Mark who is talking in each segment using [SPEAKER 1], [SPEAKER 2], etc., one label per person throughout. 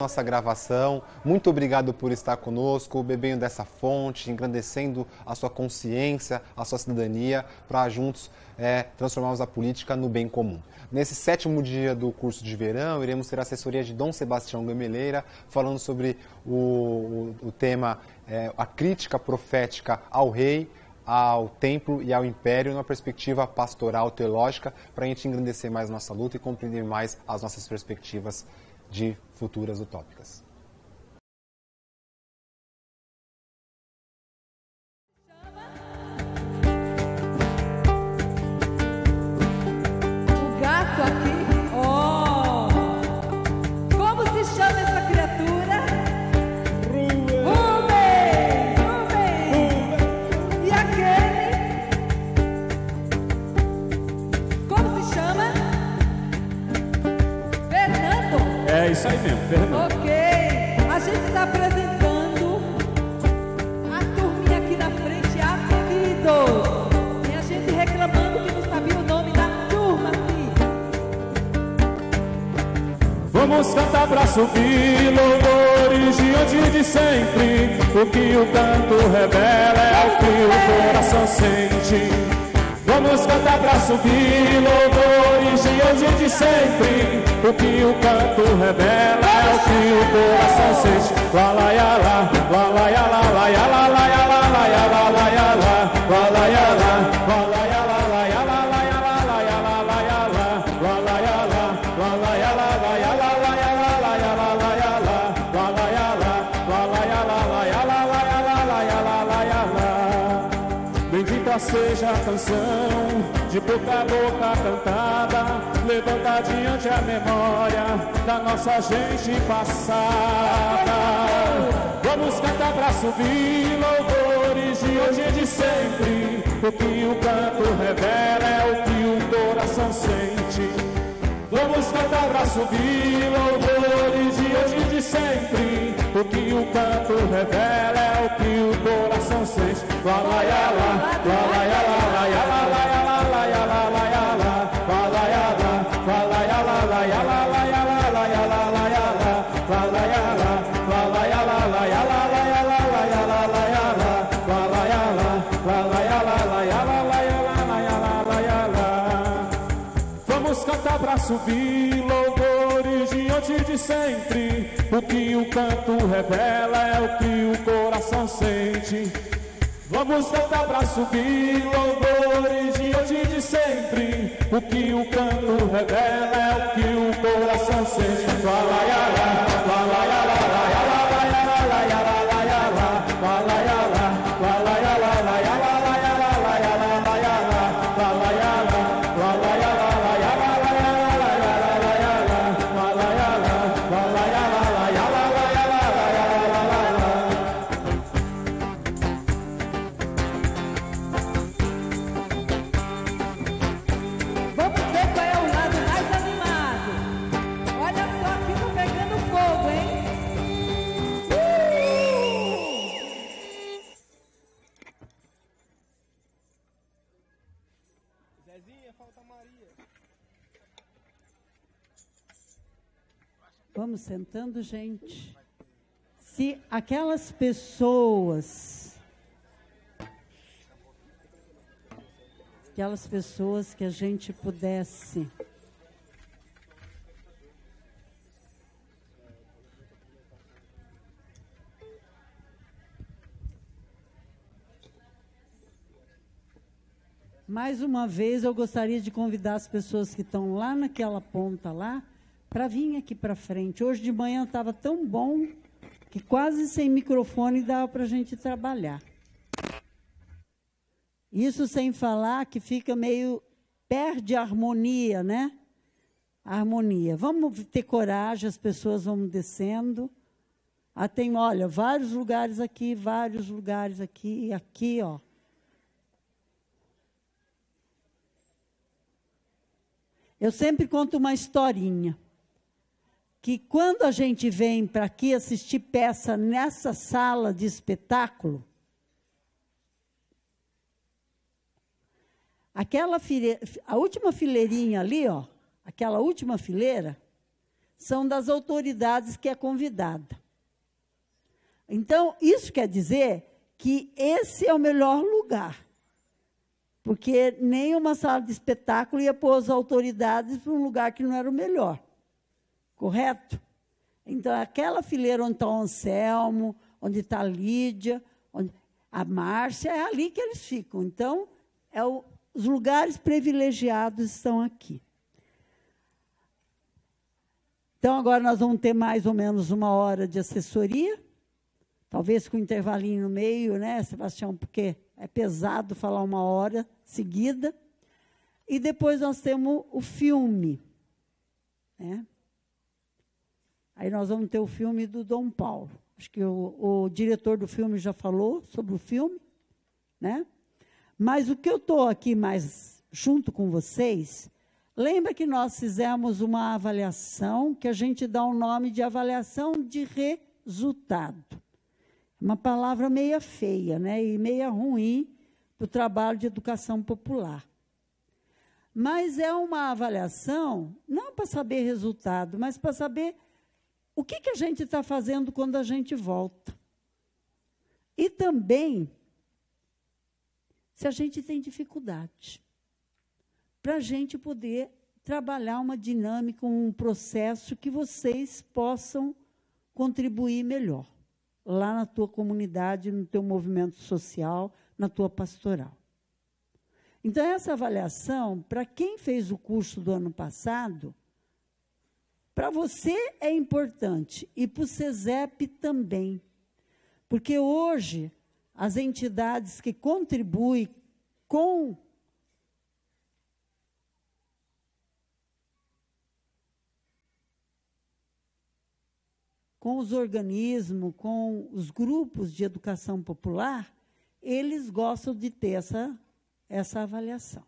[SPEAKER 1] Nossa gravação. Muito obrigado por estar conosco, bebendo dessa fonte, engrandecendo a sua consciência, a sua cidadania, para juntos transformarmos a política no bem comum. Nesse 7º dia do curso de verão, iremos ter a assessoria de Dom Sebastião Gameleira, falando sobre o tema a crítica profética ao rei, ao templo e ao império, numa perspectiva pastoral, teológica, para a gente engrandecer mais nossa luta e compreender mais as nossas perspectivas de futuras utópicas.
[SPEAKER 2] O gato aqui, como se chama essa criatura? Rubem! E aquele? Como se chama? Fernando?
[SPEAKER 3] É isso aí mesmo, Fernando.
[SPEAKER 2] Ok, a gente está apresentando a turminha aqui na frente, apelidos. Tem a gente reclamando que não sabia o nome da turma aqui.
[SPEAKER 3] Vamos cantar pra subir louvores diante de sempre. O que o canto revela é o que o coração sente. Vamos cantar pra subir louvores diante de sempre. O que o canto revela é o que o coração sente. Lá lá ya lá, lá lá ya lá, lá ya lá, lá ya lá, lá ya lá, lá ya lá, lá lá ya lá, lá lá ya lá, lá ya lá, lá ya lá, lá ya lá, lá ya lá, lá lá ya lá, lá lá ya lá, lá ya lá, lá ya lá, lá ya lá, lá ya lá, lá lá ya lá, lá lá ya lá, lá ya lá, lá ya lá, lá ya lá, lá ya lá. Bendita seja a canção de boca a boca cantada, levanta diante a memória da nossa gente passada. Vamos cantar pra subir louvores de hoje e de sempre. O que o canto revela é o que o coração sente. Vamos cantar pra subir louvores de hoje e de sempre. O que o canto revela é o que o coração sente. Lá lá ya lá, lá lá ya lá, lá ya lá, lá ya lá, lá ya lá, lá ya lá, lá lá ya lá, lá lá ya lá, lá ya lá, lá ya lá, lá ya lá, lá ya lá, lá lá ya lá, lá lá ya lá, lá ya lá, lá ya lá, lá ya lá, lá ya lá, lá lá ya lá, lá lá ya lá, lá ya lá, lá ya lá, lá ya lá, lá ya lá. Vamos cantar pra subir louvores diante de sempre. O que o canto revela é o que o coração sente. Vamos cantar pra subir louvores diante de sempre. O que o canto revela é o que o coração sente. Lá lá ya lá, lá lá ya lá, lá ya lá, lá ya lá, lá ya lá, lá ya lá, lá lá ya lá, lá lá ya lá, lá ya lá, lá ya lá, lá ya lá, lá ya lá, lá lá ya lá, lá lá ya lá, lá ya lá, lá ya lá, lá ya lá, lá ya lá, lá lá ya lá, lá lá ya lá, lá ya lá, lá ya lá, lá ya lá, lá lá.
[SPEAKER 2] Vamos ver qual é o lado mais animado. Olha só, aqui tô pegando fogo, hein?
[SPEAKER 4] Zezinha, falta Maria.
[SPEAKER 5] Vamos sentando, gente. Se aquelas pessoas que a gente pudesse mais uma vez eu gostaria de convidar as pessoas que estão lá naquela ponta lá para vir aqui para frente. Hoje de manhã estava tão bom que quase sem microfone dava para a gente trabalhar. Isso sem falar que fica meio, perde a harmonia, né? A harmonia. Vamos ter coragem, as pessoas vão descendo. Tem, olha, vários lugares aqui, e aqui, ó. Eu sempre conto uma historinha. Que quando a gente vem para aqui assistir peça nessa sala de espetáculo, aquela a última fileirinha ali, ó, aquela última fileira, são das autoridades que é convidada. Então, isso quer dizer que esse é o melhor lugar, porque nenhuma sala de espetáculo ia pôr as autoridades para um lugar que não era o melhor, correto? Então, aquela fileira onde está o Anselmo, onde está a Lídia, onde a Márcia, é ali que eles ficam. Então, os lugares privilegiados estão aqui. Então, agora nós vamos ter mais ou menos 1 hora de assessoria, talvez com um intervalinho no meio, né, Sebastião, porque é pesado falar 1 hora seguida. E depois nós temos o filme, né? Aí nós vamos ter o filme do Dom Paulo. Acho que o diretor do filme já falou sobre o filme, né? Mas o que eu estou aqui mais junto com vocês, lembra que nós fizemos uma avaliação, que a gente dá o nome de avaliação de resultado. Uma palavra meia feia, né? E meia ruim para o trabalho de educação popular. Mas é uma avaliação, não para saber resultado, mas para saber o que a gente está fazendo quando a gente volta. E também, se a gente tem dificuldade, para a gente poder trabalhar uma dinâmica, um processo que vocês possam contribuir melhor, lá na tua comunidade, no teu movimento social, na tua pastoral. Então, essa avaliação, para quem fez o curso do ano passado, para você é importante, e para o SESEP também, porque hoje as entidades que contribuem com os organismos, com os grupos de educação popular, eles gostam de ter essa avaliação.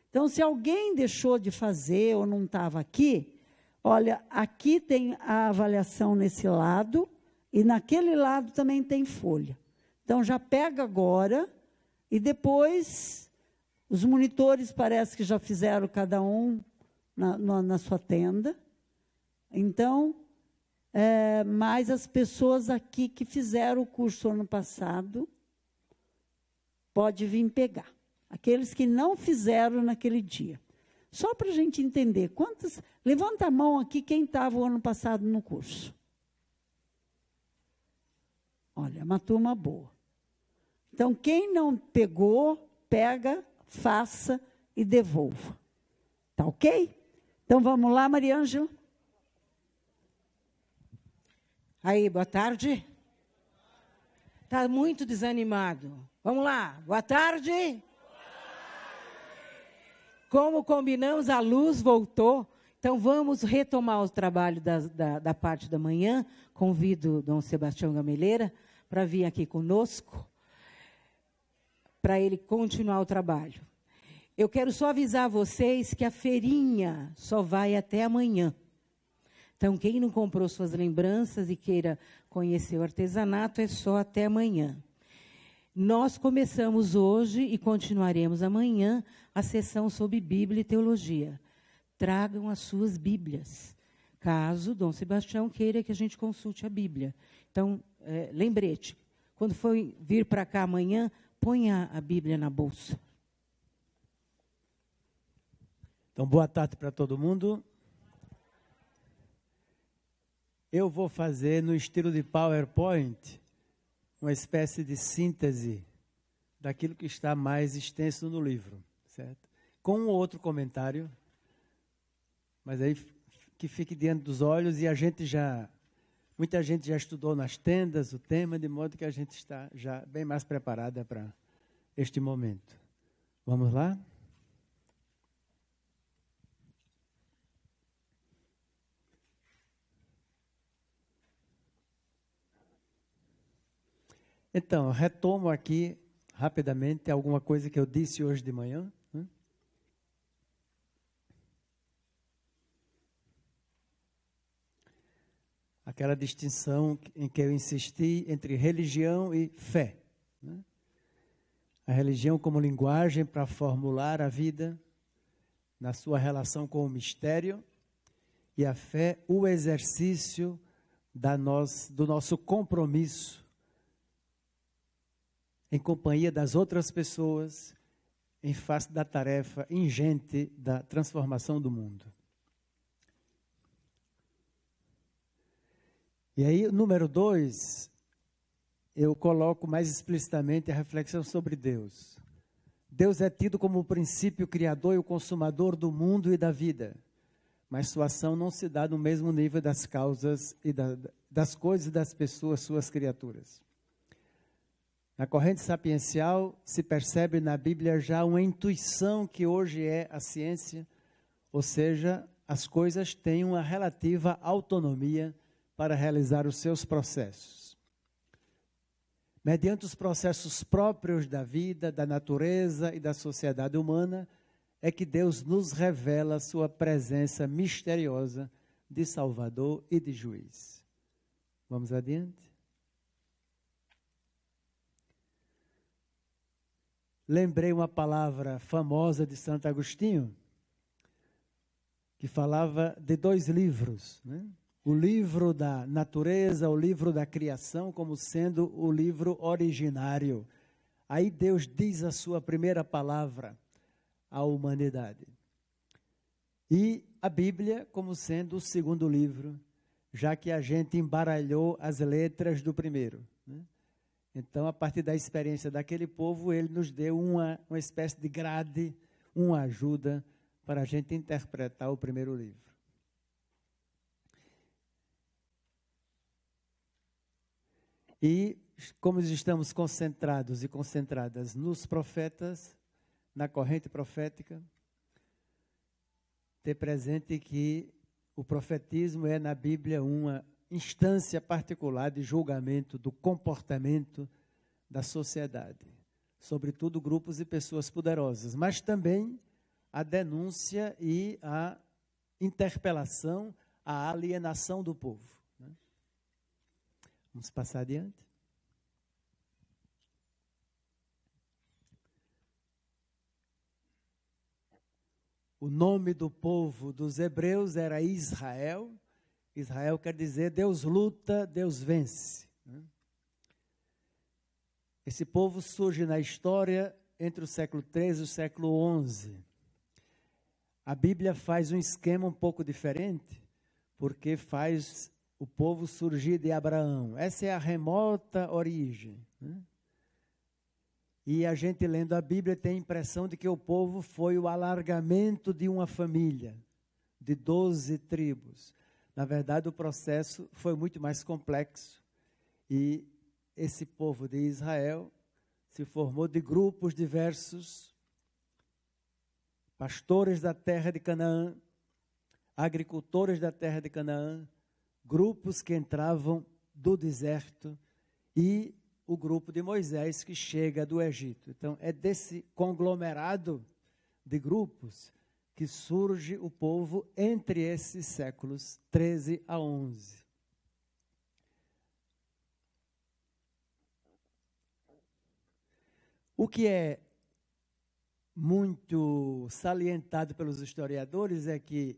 [SPEAKER 5] Então, se alguém deixou de fazer ou não estava aqui, olha, aqui tem a avaliação nesse lado, e naquele lado também tem folha. Então, já pega agora, e depois, os monitores parece que já fizeram cada um na sua tenda. Então, mas as pessoas aqui que fizeram o curso ano passado, pode vir pegar. Aqueles que não fizeram naquele dia. Só para a gente entender, quantas... Levanta a mão aqui quem estava o ano passado no curso. Olha, uma turma boa. Então, quem não pegou, pega, faça e devolva. Tá ok? Então, vamos lá, Maria Ângela.
[SPEAKER 6] Aí, boa tarde. Está muito desanimado. Vamos lá, boa tarde. Como combinamos, a luz voltou. Então, vamos retomar o trabalho da parte da manhã. Convido o Dom Sebastião Gameleira para vir aqui conosco, para ele continuar o trabalho. Eu quero só avisar vocês que a feirinha só vai até amanhã. Então, quem não comprou suas lembranças e queira conhecer o artesanato, é só até amanhã. Nós começamos hoje e continuaremos amanhã a sessão sobre Bíblia e Teologia. Tragam as suas Bíblias, caso Dom Sebastião queira que a gente consulte a Bíblia. Então, lembrete, quando for vir para cá amanhã, ponha a Bíblia na bolsa.
[SPEAKER 7] Então, boa tarde para todo mundo. Eu vou fazer, no estilo de PowerPoint, uma espécie de síntese daquilo que está mais extenso no livro, certo? Com um outro comentário, mas aí que fique diante dos olhos, e muita gente já estudou nas tendas o tema, de modo que a gente está já bem mais preparada para este momento. Vamos lá? Então, retomo aqui rapidamente alguma coisa que eu disse hoje de manhã. Né? Aquela distinção em que eu insisti entre religião e fé. Né? A religião como linguagem para formular a vida na sua relação com o mistério, E a fé, o exercício do nosso compromisso em companhia das outras pessoas, em face da tarefa ingente da transformação do mundo. E aí, número 2, eu coloco mais explicitamente a reflexão sobre Deus. Deus é tido como o princípio criador e o consumador do mundo e da vida, mas sua ação não se dá no mesmo nível das causas e das coisas e das pessoas, suas criaturas. Na corrente sapiencial se percebe na Bíblia já uma intuição que hoje é a ciência, ou seja, as coisas têm uma relativa autonomia para realizar os seus processos. Mediante os processos próprios da vida, da natureza e da sociedade humana, é que Deus nos revela a sua presença misteriosa de Salvador e de Juiz. Vamos adiante? Lembrei uma palavra famosa de Santo Agostinho, que falava de 2 livros, né? O livro da natureza, o livro da criação, como sendo o livro originário. Aí Deus diz a sua primeira palavra à humanidade. E a Bíblia como sendo o segundo livro, já que a gente embaralhou as letras do primeiro, né? Então, a partir da experiência daquele povo, ele nos deu uma espécie de grade, uma ajuda para a gente interpretar o primeiro livro. E, como estamos concentrados e concentradas nos profetas, na corrente profética, ter presente que o profetismo é, na Bíblia, uma instância particular de julgamento do comportamento da sociedade, sobretudo grupos e pessoas poderosas, mas também a denúncia e a interpelação, a alienação do povo, né? Vamos passar adiante. O nome do povo dos hebreus era Israel. Israel quer dizer Deus luta, Deus vence, né? Esse povo surge na história entre o século 13 e o século 11. A Bíblia faz um esquema um pouco diferente, porque faz o povo surgir de Abraão. Essa é a remota origem, né? E a gente lendo a Bíblia tem a impressão de que o povo foi o alargamento de uma família, de 12 tribos. Na verdade, o processo foi muito mais complexo e esse povo de Israel se formou de grupos diversos, pastores da terra de Canaã, agricultores da terra de Canaã, grupos que entravam do deserto e o grupo de Moisés que chega do Egito. Então, é desse conglomerado de grupos que surge o povo entre esses séculos 13 a 11. O que é muito salientado pelos historiadores é que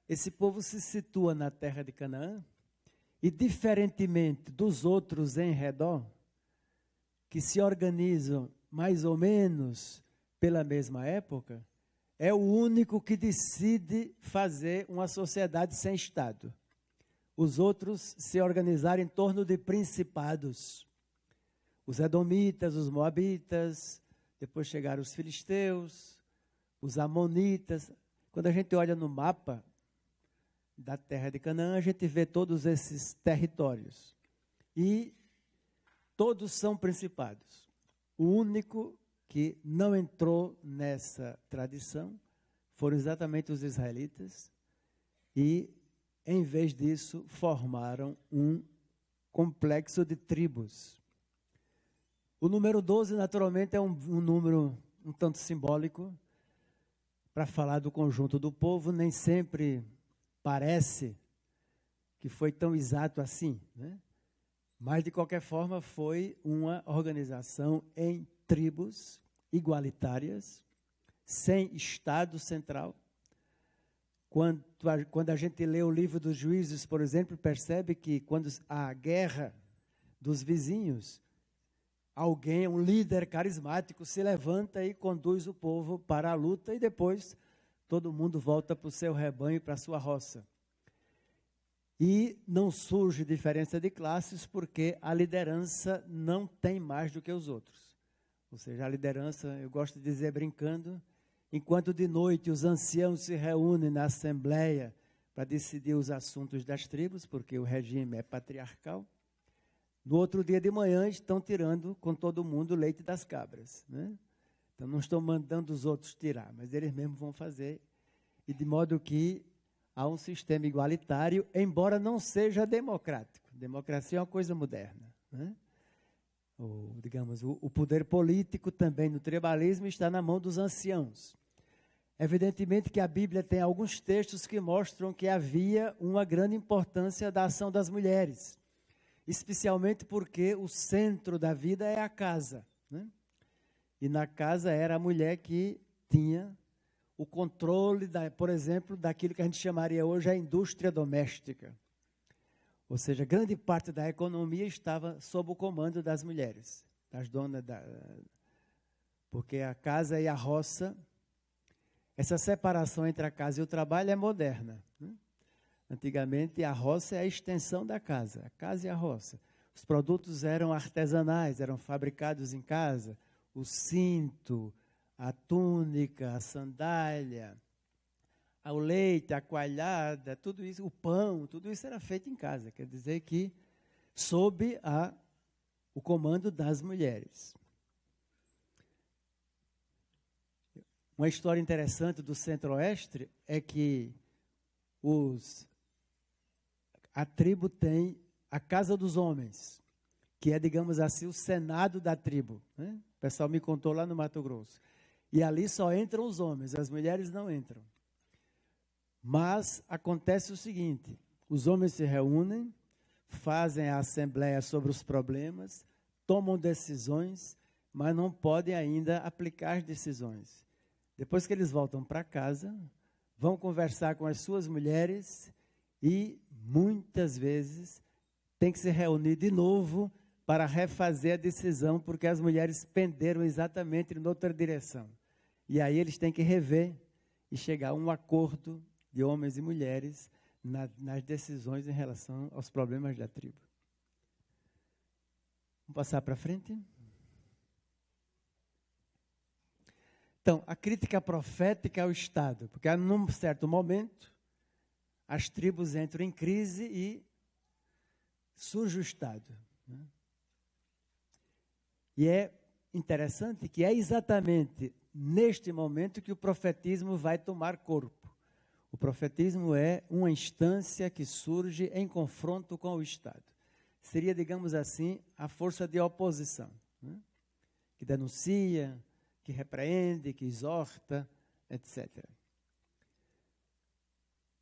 [SPEAKER 7] esse povo se situa na terra de Canaã e, diferentemente dos outros em redor, que se organizam mais ou menos pela mesma época, é o único que decide fazer uma sociedade sem Estado. Os outros se organizaram em torno de principados. Os edomitas, os moabitas, depois chegaram os filisteus, os amonitas. Quando a gente olha no mapa da terra de Canaã, a gente vê todos esses territórios. E todos são principados. O único que não entrou nessa tradição foram exatamente os israelitas e, em vez disso, formaram um complexo de tribos. O número 12, naturalmente, é um número um tanto simbólico para falar do conjunto do povo. Nem sempre parece que foi tão exato assim, né? Mas, de qualquer forma, foi uma organização em tribos igualitárias, sem Estado central, Quando a gente lê o livro dos Juízes, por exemplo, percebe que quando há guerra dos vizinhos, alguém, um líder carismático, se levanta e conduz o povo para a luta e depois todo mundo volta para o seu rebanho, para a sua roça. E não surge diferença de classes porque a liderança não tem mais do que os outros. Ou seja, a liderança, eu gosto de dizer brincando, enquanto de noite os anciãos se reúnem na assembleia para decidir os assuntos das tribos, porque o regime é patriarcal, no outro dia de manhã estão tirando com todo mundo o leite das cabras, né? Então não estão mandando os outros tirar, mas eles mesmos vão fazer, e de modo que há um sistema igualitário, embora não seja democrático. Democracia é uma coisa moderna, né? O poder político também no tribalismo está na mão dos anciãos. Evidentemente que a Bíblia tem alguns textos que mostram que havia uma grande importância da ação das mulheres, especialmente porque o centro da vida é a casa, né? E na casa era a mulher que tinha o controle, por exemplo, daquilo que a gente chamaria hoje a indústria doméstica. Ou seja, grande parte da economia estava sob o comando das mulheres, das donas porque a casa e a roça, essa separação entre a casa e o trabalho é moderna, né? Antigamente, a roça é a extensão da casa, a casa e a roça. Os produtos eram artesanais, eram fabricados em casa, o cinto, a túnica, a sandália, o leite, a coalhada, tudo isso, o pão, tudo isso era feito em casa. Quer dizer que sob o comando das mulheres. Uma história interessante do Centro-Oeste é que a tribo tem a casa dos homens, que é, digamos assim, o senado da tribo, né? O pessoal me contou lá no Mato Grosso. E ali só entram os homens, as mulheres não entram. Mas acontece o seguinte, os homens se reúnem, fazem a assembleia sobre os problemas, tomam decisões, mas não podem ainda aplicar as decisões. Depois que eles voltam para casa, vão conversar com as suas mulheres e, muitas vezes, tem que se reunir de novo para refazer a decisão, porque as mulheres penderam exatamente em outra direção. E aí eles têm que rever e chegar a um acordo de homens e mulheres nas decisões em relação aos problemas da tribo. Vamos passar para frente? Então, a crítica profética ao Estado, porque num certo momento as tribos entram em crise e surge o Estado, né? E é interessante que é exatamente neste momento que o profetismo vai tomar corpo. O profetismo é uma instância que surge em confronto com o Estado. Seria, digamos assim, a força de oposição, né? Que denuncia, que repreende, que exorta, etc.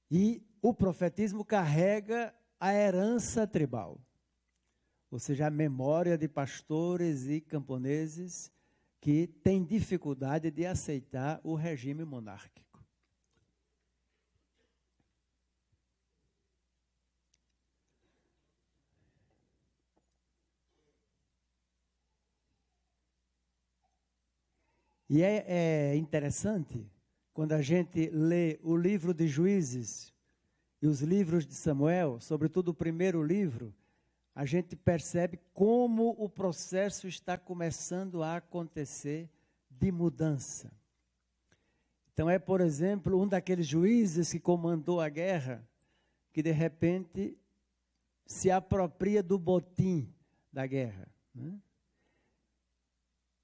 [SPEAKER 7] E o profetismo carrega a herança tribal, ou seja, a memória de pastores e camponeses que têm dificuldade de aceitar o regime monárquico. E é interessante, quando a gente lê o livro de Juízes e os livros de Samuel, sobretudo o primeiro livro, a gente percebe como o processo está começando a acontecer de mudança. Então é, por exemplo, um daqueles juízes que comandou a guerra, que de repente se apropria do botim da guerra, né?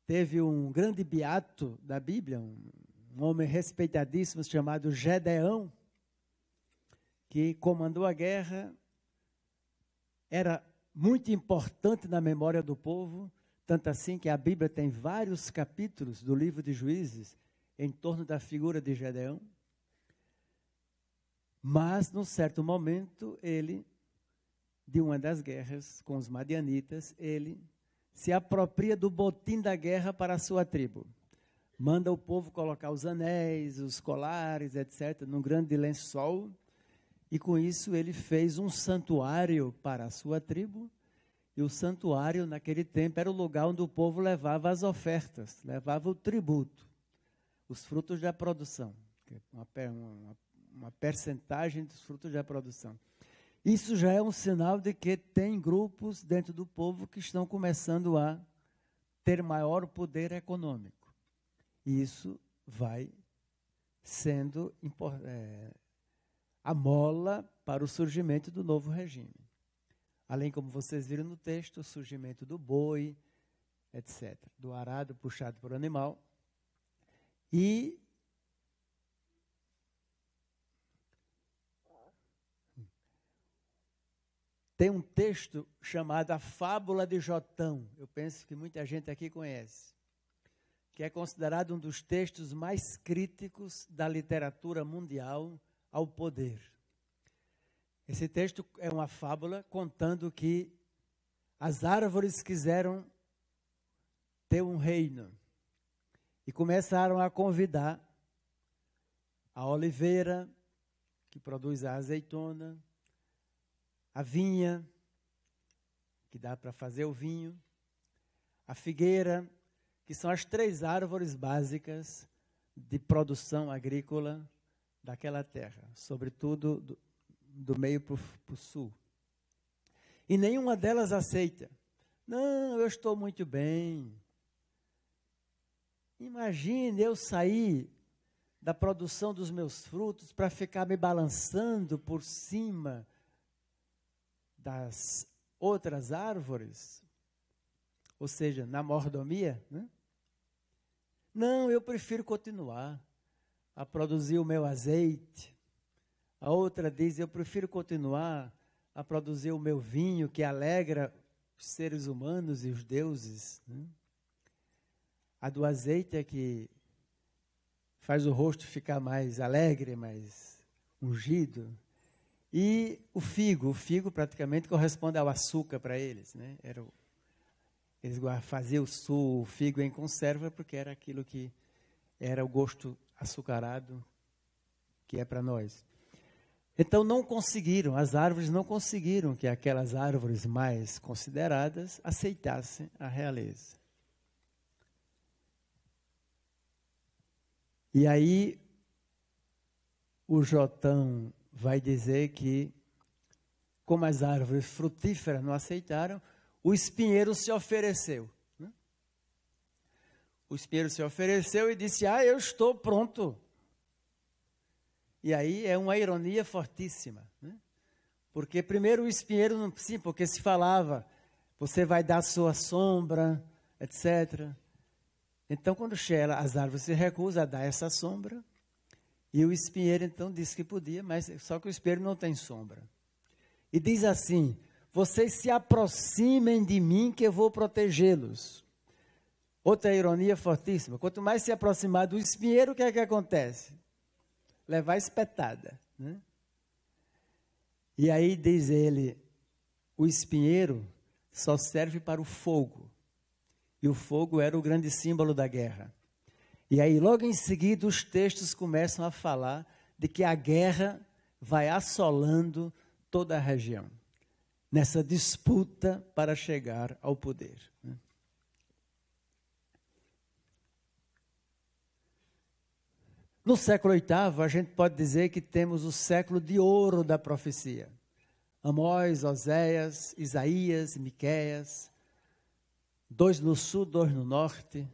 [SPEAKER 7] Teve um grande beato da Bíblia, um homem respeitadíssimo chamado Gedeão, que comandou a guerra, era muito importante na memória do povo, tanto assim que a Bíblia tem vários capítulos do livro de Juízes em torno da figura de Gedeão. Mas, num certo momento, de uma das guerras com os madianitas, ele se apropria do botim da guerra para a sua tribo. manda o povo colocar os anéis, os colares, etc., num grande lençol, e com isso ele fez um santuário para a sua tribo, e o santuário, naquele tempo, era o lugar onde o povo levava as ofertas, levava o tributo, os frutos da produção, uma percentagem dos frutos da produção. Isso já é um sinal de que tem grupos dentro do povo que estão começando a ter maior poder econômico. E isso vai sendo a mola para o surgimento do novo regime. Além, como vocês viram no texto, o surgimento do boi, etc., do arado puxado por animal. E tem um texto chamado A Fábula de Jotão, eu penso que muita gente aqui conhece, que é considerado um dos textos mais críticos da literatura mundial ao poder. Esse texto é uma fábula contando que as árvores quiseram ter um reino e começaram a convidar a oliveira, que produz a azeitona, a vinha, que dá para fazer o vinho, a figueira, que são as 3 árvores básicas de produção agrícola daquela terra, sobretudo do meio para o sul. E nenhuma delas aceita. Não, eu estou muito bem. Imagine eu sair da produção dos meus frutos para ficar me balançando por cima das outras árvores, ou seja, na mordomia, né? Não, eu prefiro continuar a produzir o meu azeite. A outra diz, eu prefiro continuar a produzir o meu vinho, que alegra os seres humanos e os deuses, né? A do azeite é que faz o rosto ficar mais alegre, mais ungido. E o figo praticamente corresponde ao açúcar para eles, né? Eles faziam o figo em conserva porque era aquilo que era o gosto açucarado que é para nós. Então as árvores não conseguiram que aquelas árvores mais consideradas aceitassem a realeza. E aí o Jotão vai dizer que, como as árvores frutíferas não aceitaram, o espinheiro se ofereceu. Né? O espinheiro se ofereceu e disse, eu estou pronto. E aí é uma ironia fortíssima. Né? Porque primeiro o espinheiro, sim, porque se falava, você vai dar sua sombra, etc. Então quando chega, as árvores se recusam a dar essa sombra, e o espinheiro então disse que podia, mas só que o espinheiro não tem sombra. E diz assim, vocês se aproximem de mim que eu vou protegê-los. Outra ironia fortíssima, quanto mais se aproximar do espinheiro, o que é que acontece? Levar espetada. Né? E aí diz ele, o espinheiro só serve para o fogo. E o fogo era o grande símbolo da guerra. E aí, logo em seguida, os textos começam a falar de que a guerra vai assolando toda a região, nessa disputa para chegar ao poder. No século VIII, a gente pode dizer que temos o século de ouro da profecia. Amós, Oséias, Isaías, Miqueias, 2 no sul, 2 no norte,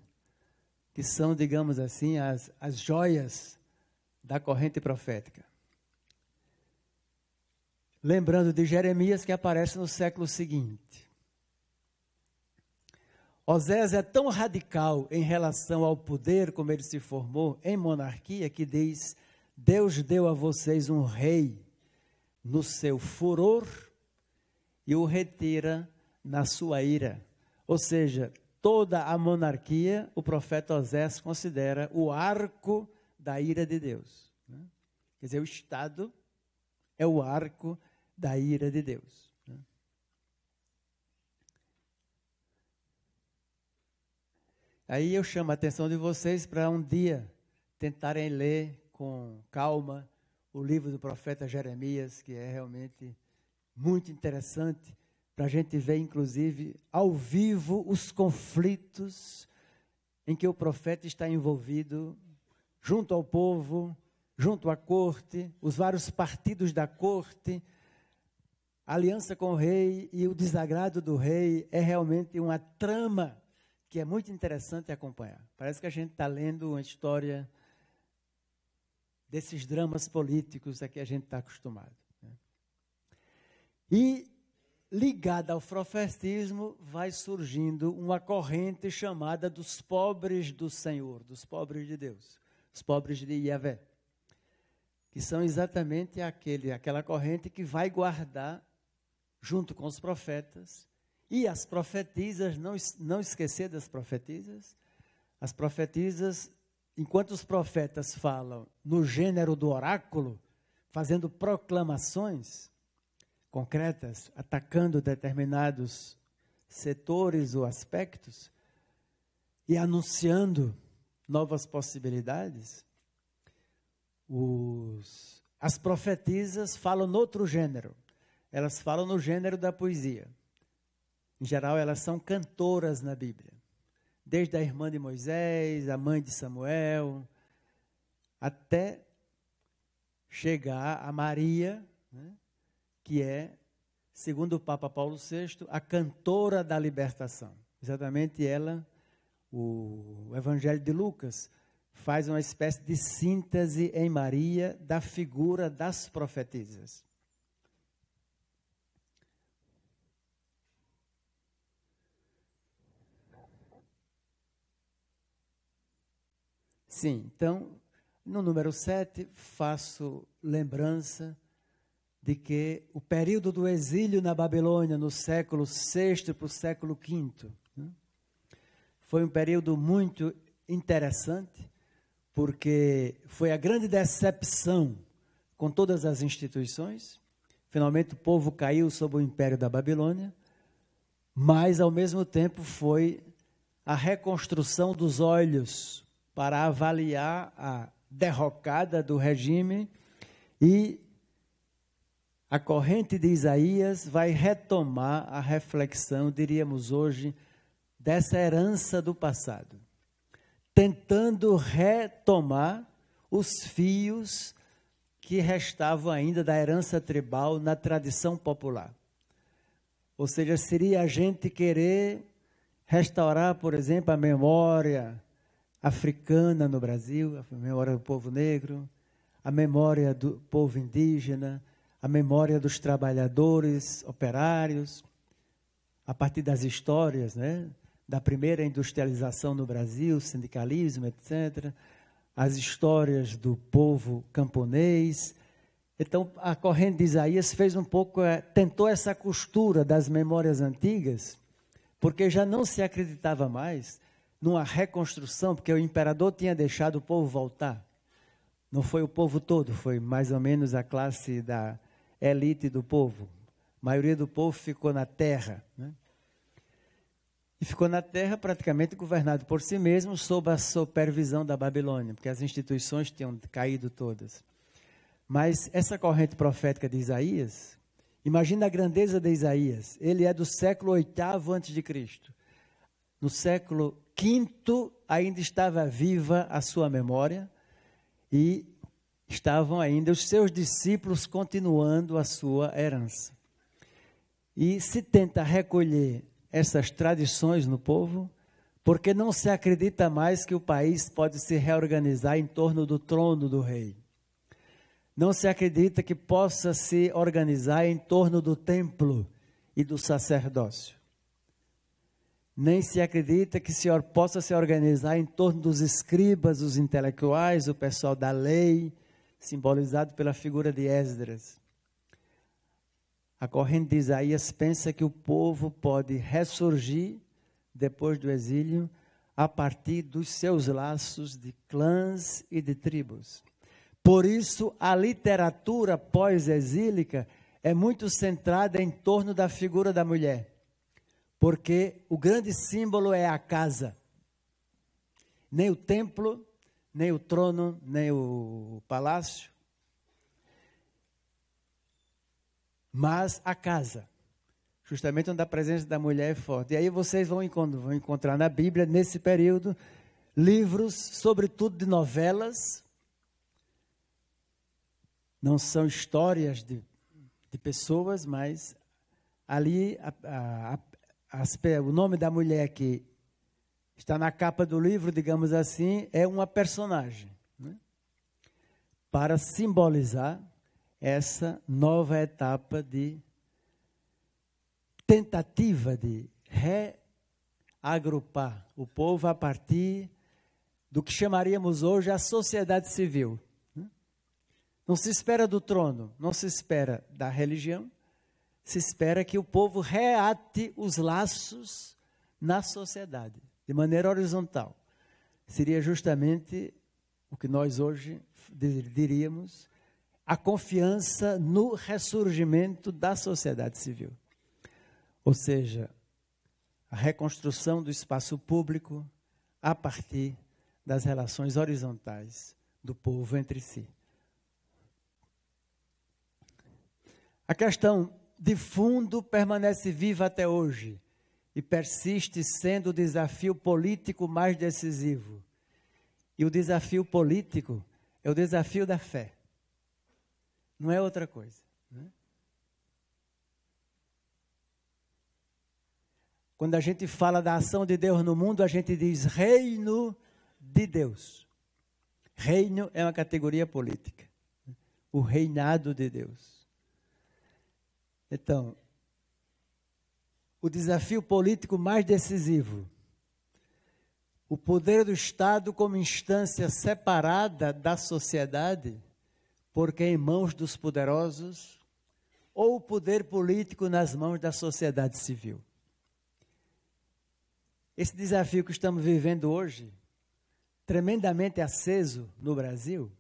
[SPEAKER 7] que são, digamos assim, as joias da corrente profética. Lembrando de Jeremias, que aparece no século seguinte. Oséias é tão radical em relação ao poder, como ele se formou em monarquia, que diz, Deus deu a vocês um rei no seu furor e o retira na sua ira. Ou seja, toda a monarquia, o profeta Oséias considera o arco da ira de Deus. Né? Quer dizer, o Estado é o arco da ira de Deus. Né? Aí eu chamo a atenção de vocês para um dia tentarem ler com calma o livro do profeta Jeremias, que é realmente muito interessante, para a gente ver, inclusive, ao vivo, os conflitos em que o profeta está envolvido, junto ao povo, junto à corte, os vários partidos da corte, a aliança com o rei e o desagrado do rei. É realmente uma trama que é muito interessante acompanhar. Parece que a gente está lendo uma história desses dramas políticos a que a gente está acostumado, né? E, ligada ao profetismo, vai surgindo uma corrente chamada dos pobres do Senhor, dos pobres de Deus, os pobres de Yahvé, que são exatamente aquela corrente que vai guardar, junto com os profetas, e as profetisas, não esquecer das profetisas. As profetisas, enquanto os profetas falam no gênero do oráculo, fazendo proclamações concretas, atacando determinados setores ou aspectos, e anunciando novas possibilidades, as profetisas falam no outro gênero. Elas falam no gênero da poesia. Em geral, elas são cantoras na Bíblia. Desde a irmã de Moisés, a mãe de Samuel, até chegar a Maria, né, que é, segundo o Papa Paulo VI, a cantora da libertação. Exatamente ela, o Evangelho de Lucas, faz uma espécie de síntese em Maria da figura das profetisas. Sim, então, no número 7, faço lembrança de que o período do exílio na Babilônia, no século VI para o século V, né, foi um período muito interessante, porque foi a grande decepção com todas as instituições. Finalmente o povo caiu sob o império da Babilônia, mas ao mesmo tempo foi a reconstrução dos olhos para avaliar a derrocada do regime, e a corrente de Isaías vai retomar a reflexão, diríamos hoje, dessa herança do passado, tentando retomar os fios que restavam ainda da herança tribal na tradição popular. Ou seja, seria a gente querer restaurar, por exemplo, a memória africana no Brasil, a memória do povo negro, a memória do povo indígena, a memória dos trabalhadores operários, a partir das histórias, né, da primeira industrialização no Brasil, sindicalismo, etc., as histórias do povo camponês. Então, a corrente de Isaías fez um pouco, tentou essa costura das memórias antigas, porque já não se acreditava mais numa reconstrução, porque o imperador tinha deixado o povo voltar. Não foi o povo todo, foi mais ou menos a classe da elite do povo. A maioria do povo ficou na terra, né? E ficou na terra praticamente governado por si mesmo, sob a supervisão da Babilônia, porque as instituições tinham caído todas. Mas essa corrente profética de Isaías, imagina a grandeza de Isaías. Ele é do século VIII a.C. No século V ainda estava viva a sua memória e estavam ainda os seus discípulos continuando a sua herança. E se tenta recolher essas tradições no povo, porque não se acredita mais que o país pode se reorganizar em torno do trono do rei. Não se acredita que possa se organizar em torno do templo e do sacerdócio. Nem se acredita que possa se organizar em torno dos escribas, os intelectuais, o pessoal da lei, simbolizado pela figura de Esdras. A corrente de Isaías pensa que o povo pode ressurgir depois do exílio a partir dos seus laços de clãs e de tribos. Por isso, a literatura pós-exílica é muito centrada em torno da figura da mulher, porque o grande símbolo é a casa. nem o templo, nem o trono, nem o palácio, mas a casa, justamente onde a presença da mulher é forte. E aí vocês vão encontrar na Bíblia, nesse período, livros, sobretudo de novelas. Não são histórias de pessoas, mas ali o nome da mulher que está na capa do livro, digamos assim, é uma personagem, né? Para simbolizar essa nova etapa de tentativa de reagrupar o povo a partir do que chamaríamos hoje a sociedade civil. Não se espera do trono, não se espera da religião, se espera que o povo reate os laços na sociedade, de maneira horizontal. Seria justamente o que nós hoje diríamos, a confiança no ressurgimento da sociedade civil. Ou seja, a reconstrução do espaço público a partir das relações horizontais do povo entre si. A questão de fundo permanece viva até hoje e persiste sendo o desafio político mais decisivo. E o desafio político é o desafio da fé. Não é outra coisa, né? Quando a gente fala da ação de Deus no mundo, a gente diz reino de Deus. Reino é uma categoria política. O reinado de Deus. Então, o desafio político mais decisivo, o poder do Estado como instância separada da sociedade, porque em mãos dos poderosos, ou o poder político nas mãos da sociedade civil. Esse desafio que estamos vivendo hoje, tremendamente aceso no Brasil,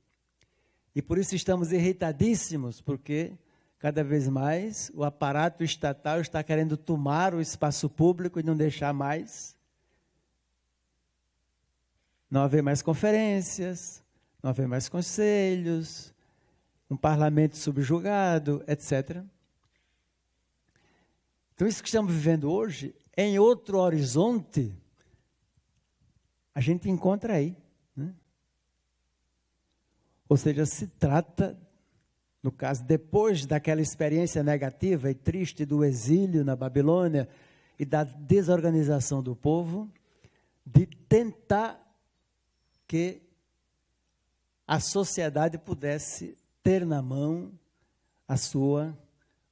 [SPEAKER 7] e por isso estamos irritadíssimos, porque cada vez mais o aparato estatal está querendo tomar o espaço público e não deixar mais. Não haver mais conferências, não haver mais conselhos, um parlamento subjugado, etc. Então, isso que estamos vivendo hoje, em outro horizonte, a gente encontra aí, né? Ou seja, se trata, no caso, depois daquela experiência negativa e triste do exílio na Babilônia e da desorganização do povo, de tentar que a sociedade pudesse ter na mão a sua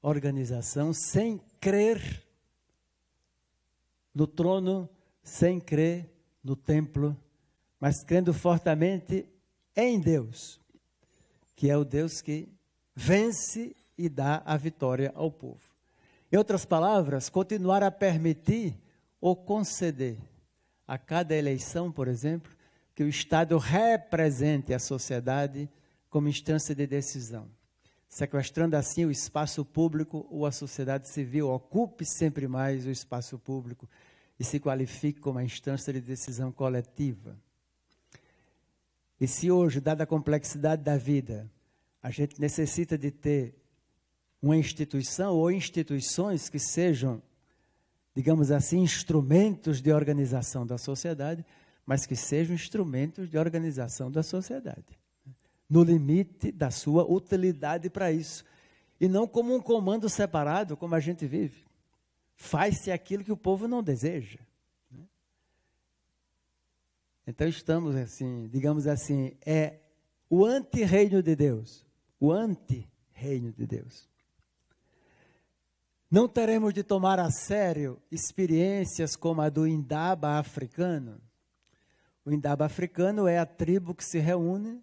[SPEAKER 7] organização sem crer no trono, sem crer no templo, mas crendo fortemente em Deus, que é o Deus que vence e dá a vitória ao povo. Em outras palavras, continuar a permitir ou conceder a cada eleição, por exemplo, que o Estado represente a sociedade como instância de decisão, sequestrando assim o espaço público ou a sociedade civil ocupe sempre mais o espaço público e se qualifique como a instância de decisão coletiva. E se hoje, dada a complexidade da vida, a gente necessita de ter uma instituição ou instituições que sejam, digamos assim, instrumentos de organização da sociedade, mas que sejam instrumentos de organização da sociedade, no limite da sua utilidade para isso, e não como um comando separado, como a gente vive. Faz-se aquilo que o povo não deseja. Então estamos assim, digamos assim, é o anti-reino de Deus, o anti-reino de Deus. Não teremos de tomar a sério experiências como a do Indaba africano. O Indaba africano é a tribo que se reúne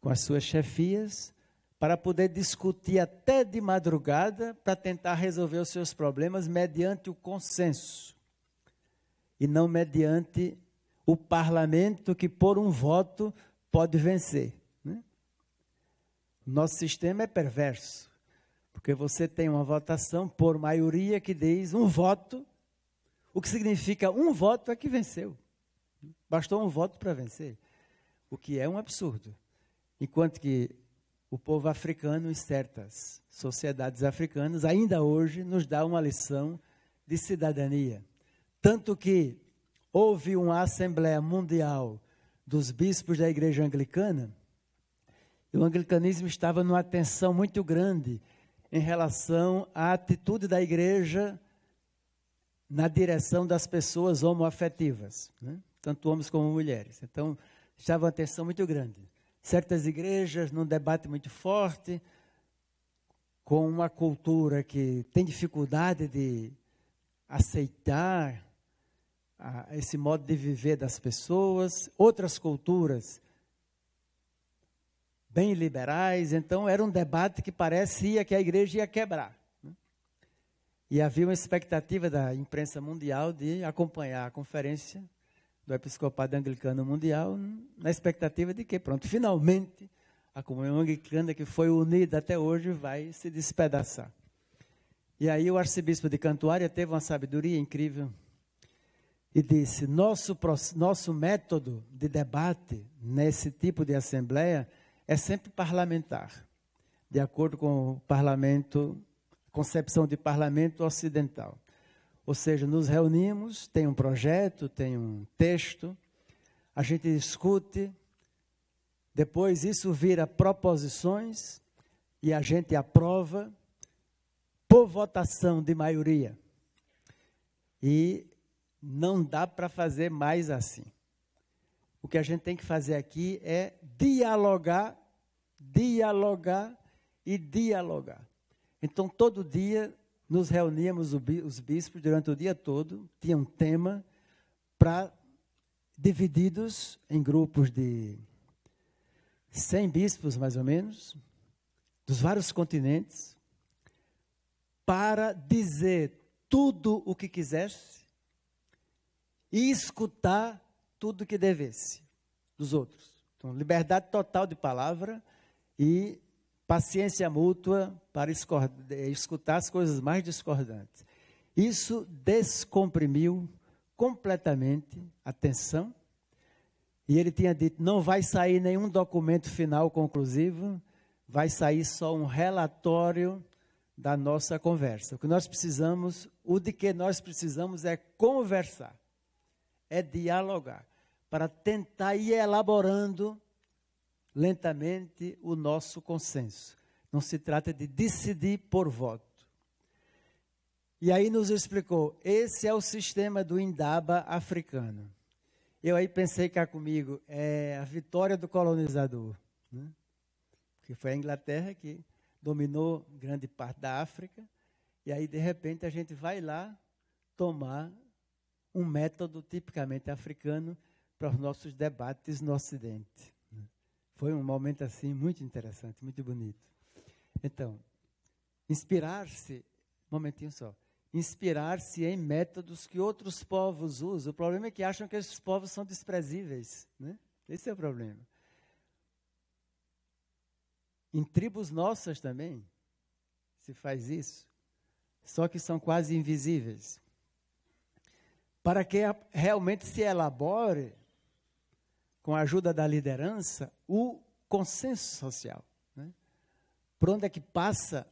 [SPEAKER 7] com as suas chefias para poder discutir até de madrugada para tentar resolver os seus problemas mediante o consenso e não mediante o parlamento que por um voto pode vencer, né? Nosso sistema é perverso, porque você tem uma votação por maioria que diz um voto, o que significa um voto é que venceu. Bastou um voto para vencer, o que é um absurdo. Enquanto que o povo africano, em certas sociedades africanas, ainda hoje nos dá uma lição de cidadania. Tanto que houve uma Assembleia Mundial dos Bispos da Igreja Anglicana, e o anglicanismo estava numa tensão muito grande em relação à atitude da Igreja na direção das pessoas homoafetivas, né? Tanto homens como mulheres. Então, estava uma tensão muito grande. Certas igrejas, num debate muito forte, com uma cultura que tem dificuldade de aceitar esse modo de viver das pessoas, outras culturas bem liberais. Então, era um debate que parecia que a igreja ia quebrar. E havia uma expectativa da imprensa mundial de acompanhar a conferência do Episcopado Anglicano Mundial, na expectativa de que, pronto, finalmente, a comunhão anglicana, que foi unida até hoje, vai se despedaçar. E aí o arcebispo de Cantuária teve uma sabedoria incrível e disse: nosso método de debate nesse tipo de assembleia é sempre parlamentar, de acordo com o parlamento, concepção de parlamento ocidental. Ou seja, nos reunimos, tem um projeto, tem um texto, a gente discute, depois isso vira proposições e a gente aprova por votação de maioria. E não dá para fazer mais assim. O que a gente tem que fazer aqui é dialogar, dialogar e dialogar. Então, todo dia nos reuníamos os bispos durante o dia todo, tinha um tema divididos em grupos de 100 bispos, mais ou menos, dos vários continentes, para dizer tudo o que quisesse e escutar tudo o que devesse dos outros. Então, liberdade total de palavra e paciência mútua para escutar as coisas mais discordantes. Isso descomprimiu completamente a tensão. E ele tinha dito: não vai sair nenhum documento final conclusivo, vai sair só um relatório da nossa conversa. O que nós precisamos é conversar, é dialogar, para tentar ir elaborando lentamente o nosso consenso. Não se trata de decidir por voto. E aí nos explicou: esse é o sistema do Indaba africano. Eu aí pensei cá comigo, é a vitória do colonizador, né? Porque foi a Inglaterra que dominou grande parte da África, e aí de repente a gente vai lá tomar um método tipicamente africano para os nossos debates no Ocidente. Foi um momento assim muito interessante, muito bonito. Então, inspirar-se em métodos que outros povos usam. O problema é que acham que esses povos são desprezíveis, né? Esse é o problema. Em tribos nossas também se faz isso, só que são quase invisíveis. Para que realmente se elabore, com a ajuda da liderança, o consenso social, né? Por onde é que passa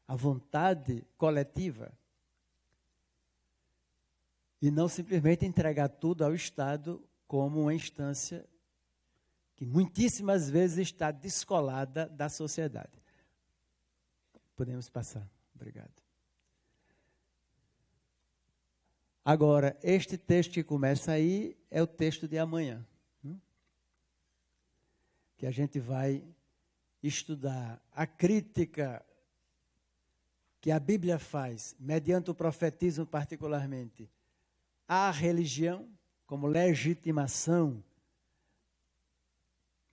[SPEAKER 7] a vontade coletiva? E não simplesmente entregar tudo ao Estado como uma instância que muitíssimas vezes está descolada da sociedade. Podemos passar. Obrigado. Agora, este texto que começa aí é o texto de amanhã, que a gente vai estudar a crítica que a Bíblia faz, mediante o profetismo particularmente, à religião, como legitimação,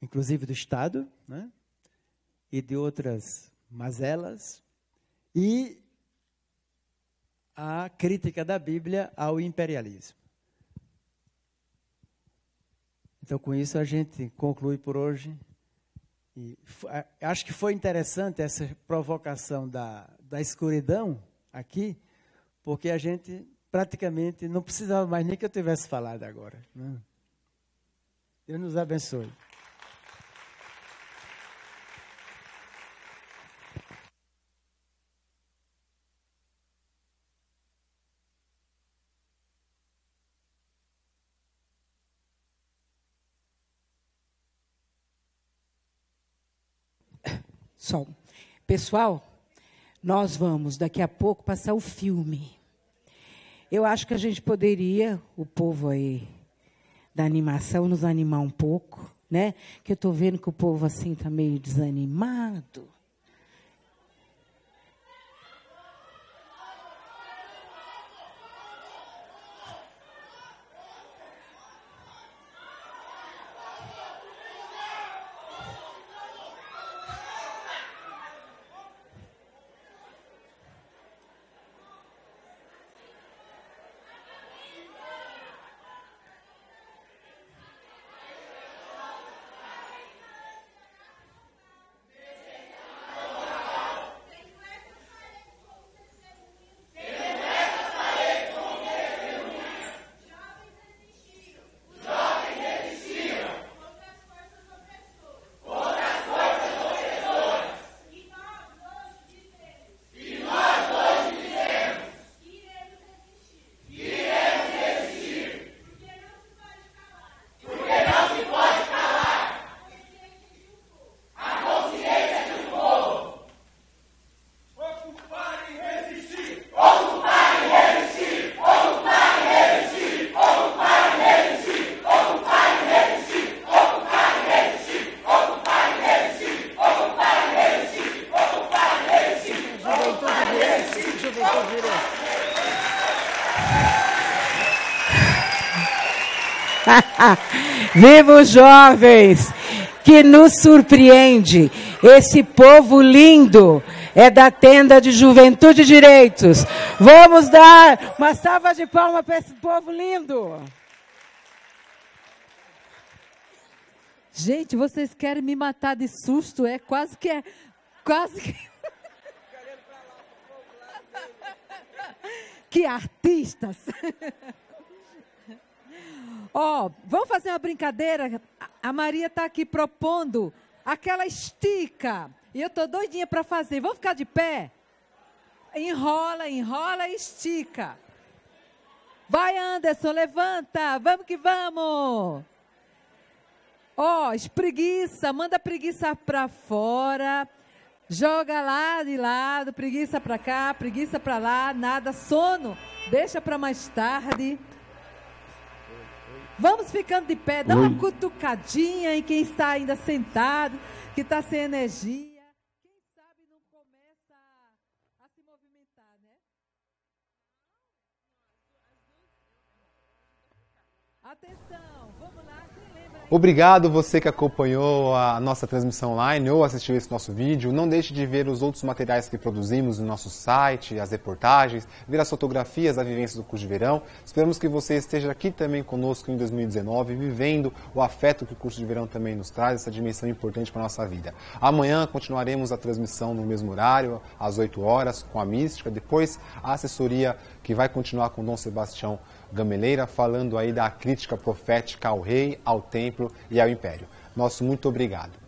[SPEAKER 7] inclusive do Estado, né? E de outras mazelas, e a crítica da Bíblia ao imperialismo. Então, com isso, a gente conclui por hoje. E acho que foi interessante essa provocação da escuridão aqui, porque a gente praticamente não precisava mais nem que eu tivesse falado agora, né? Deus nos abençoe.
[SPEAKER 6] Som. Pessoal, nós vamos daqui a pouco passar o filme. Eu acho que a gente poderia, o povo aí da animação, nos animar um pouco, né? Que eu estou vendo que o povo assim está meio desanimado.
[SPEAKER 2] Viva os jovens, que nos surpreende. Esse povo lindo é da tenda de Juventude e Direitos. Vamos dar uma salva de palmas para esse povo lindo.
[SPEAKER 8] Gente, vocês querem me matar de susto? É quase que... Que artistas! Ó, vamos fazer uma brincadeira? A Maria está aqui propondo aquela estica. E eu estou doidinha para fazer. Vamos ficar de pé? Enrola, enrola e estica. Vai, Anderson, levanta. Vamos que vamos. Ó, espreguiça. Manda a preguiça para fora. Joga lá de lado. Preguiça para cá, preguiça para lá. Nada, sono. Deixa para mais tarde. Vamos ficando de pé, dá uma cutucadinha em quem está ainda sentado, que está sem energia. Quem sabe não começa a se movimentar, né? Atenção, vamos lá, quem lembra aí?
[SPEAKER 1] Obrigado você que acompanhou a nossa transmissão online ou assistiu esse nosso vídeo. Não deixe de ver os outros materiais que produzimos no nosso site, as reportagens, ver as fotografias da vivência do curso de verão. Esperamos que você esteja aqui também conosco em 2019, vivendo o afeto que o curso de verão também nos traz, essa dimensão importante para a nossa vida. Amanhã continuaremos a transmissão no mesmo horário, às 8 horas, com a Mística. Depois, a assessoria que vai continuar com Dom Sebastião Gameleira, falando aí da crítica profética ao rei, ao templo e ao império. Nosso muito obrigado.